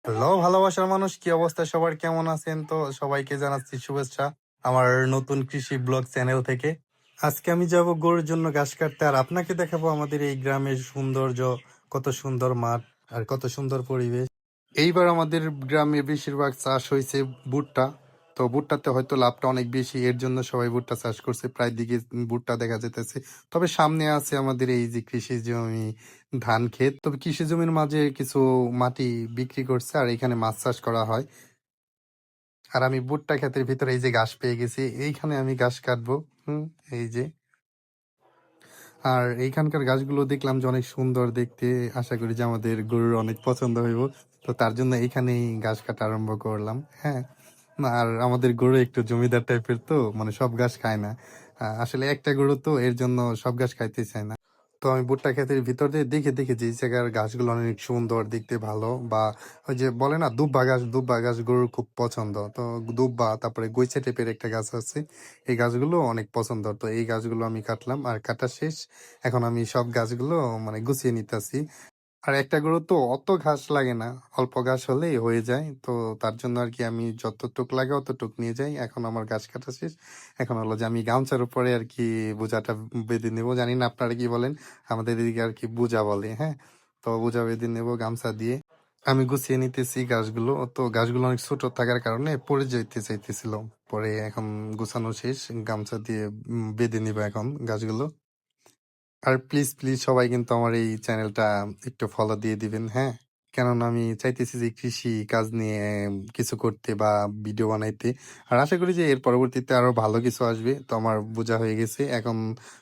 Hello ভালোবাসার মানুষ, কি অবস্থা সবার, কেমন আছেন? তো সবাইকে জানাচ্ছি শুভেচ্ছা আমার নতুন কৃষি ব্লগ চ্যানেল থেকে। আজকে আমি যাব গরুর জন্য ঘাস কাটতে, আর আপনাকে দেখাবো আমাদের এই গ্রামের সৌন্দর্য, কত সুন্দর মাঠ আর কত সুন্দর পরিবেশ। এইবার আমাদের গ্রামে বেশিরভাগ চাষ হয়েছে ভুট্টা। তো ভুট্টাতে হয়তো লাভটা অনেক বেশি, এর জন্য সবাই ভুট্টা চাষ করছে, প্রায় দিকে ভুট্টা দেখা যেতেছে। তবে সামনে আছে আমাদের এই যে কৃষি জমি, ধান ক্ষেত। তবে কৃষি জমির মাঝে কিছু মাটি বিক্রি করছে, আর এখানে মাছ চাষ করা হয়। আর আমি ভুট্টা ক্ষেতের ভিতরে এই যে ঘাস পেয়ে গেছি, এইখানে আমি ঘাস কাটবো। এই যে। আর এইখানকার গাছগুলো দেখলাম যে অনেক সুন্দর দেখতে, আশা করি যে আমাদের গরুর অনেক পছন্দ হইব। তো তার জন্য এইখানেই ঘাস কাটা আরম্ভ করলাম। হ্যাঁ। না, আর আমাদের গরু একটু জমিদার টাইপের, তো মানে সব ঘাস খায় না। আসলে একটা গরু, তো এর জন্য সব ঘাস খাইতে চায় না। তো আমি ভুট্টা ক্ষেতের ভিতর দিয়ে দেখে দেখে যে এই জায়গার গাছগুলো অনেক সুন্দর দেখতে, ভালো, বা ওই যে বলে না দুব্বা গাছ গরুর খুব পছন্দ। তো দুব্বা, তারপরে গৈছে টাইপের একটা গাছ আছে, এই গাছগুলো অনেক পছন্দ। তো এই গাছগুলো আমি কাটলাম, আর কাটা শেষ। এখন আমি সব গাছগুলো মানে গুছিয়ে নিতেছি। আর একটা গরু তো অত ঘাস লাগে না, অল্প ঘাস হলেই হয়ে যায়। তো তার জন্য আর কি আমি যতটুক লাগে অতটুক নিয়ে যাই। এখন আমার ঘাস কাটা শেষ। এখন হলো যে আমি গামছার উপরে আর কি বোঝাটা বেঁধে নেবো, জানি না আপনারা কি বলেন, আমাদের এদিকে আর কি বোঝা বলে। হ্যাঁ। তো বোঝা বেঁধে নেবো গামছা দিয়ে। আমি গুছিয়ে নিতেছি গাছগুলো, তো গাছগুলো অনেক ছোট থাকার কারণে পড়ে যেতে চাইতেছিল। পরে এখন গুছানো শেষ, গামছা দিয়ে বেঁধে নিবো এখন গাছগুলো। আর প্লিজ প্লিজ সবাই কিন্তু আমার এই চ্যানেলটা একটু ফলো দিয়ে দিবেন, হ্যাঁ। কেননা আমি চাইতেছি যে কৃষি কাজ নিয়ে কিছু করতে বা ভিডিও বানাইতে। আর আশা করি যে এর পরবর্তীতে আরো ভালো কিছু আসবে। তো আমার বোঝা হয়ে গেছে, এখন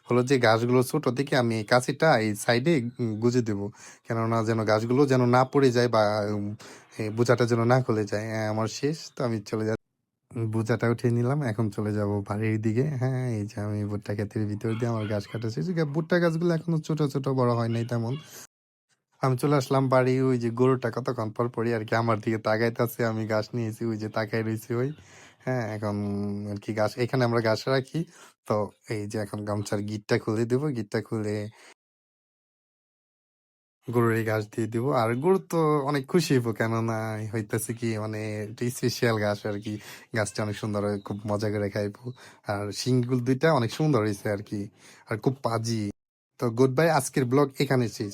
হলো যে গাছগুলো ছোট থেকে আমি এই কাঁচিটা এই সাইডে গুজে দেবো, কেননা যেন গাছগুলো যেন না পড়ে যায়, বা এই বোঝাটা যেন না খুলে যায়। আমার শেষ, তো আমি চলে যাচ্ছি। বোঝাটা উঠিয়ে নিলাম, এখন চলে যাব বাড়ির দিকে। হ্যাঁ, এই যে আমি ভুট্টা ক্ষেতের ভিতর দিয়ে আমার গাছ কাটা শেষ। ভুট্টা গাছগুলো এখনো ছোট ছোট, বড় হয় নাই তেমন। আমি চলে আসলাম বাড়ি, ওই যে গরুটা কতক্ষণ পর পরই আর কি আমার দিকে তাকাইতেছে, আমি ঘাস নিয়েছি, ওই যে তাকাই রয়েছি ওই। হ্যাঁ, এখন আর কি ঘাস, এখানে আমরা ঘাস রাখি। তো এই যে এখন গামছার গিটটা খুলে দেবো, গিটটা খুলে গরুর এই ঘাস দিয়ে দিব। আর গরু তো অনেক খুশি হইব, কেননা হইতেছে কি মানে একটা স্পেশাল ঘাস আর কি। গাছটা অনেক সুন্দর হয়, খুব মজা করে খাইবো। আর শিংগুল দুইটা অনেক সুন্দর হয়েছে আর কি, আর খুব পাজি। তো গুড বাই, আজকের ব্লগ এখানে শেষ।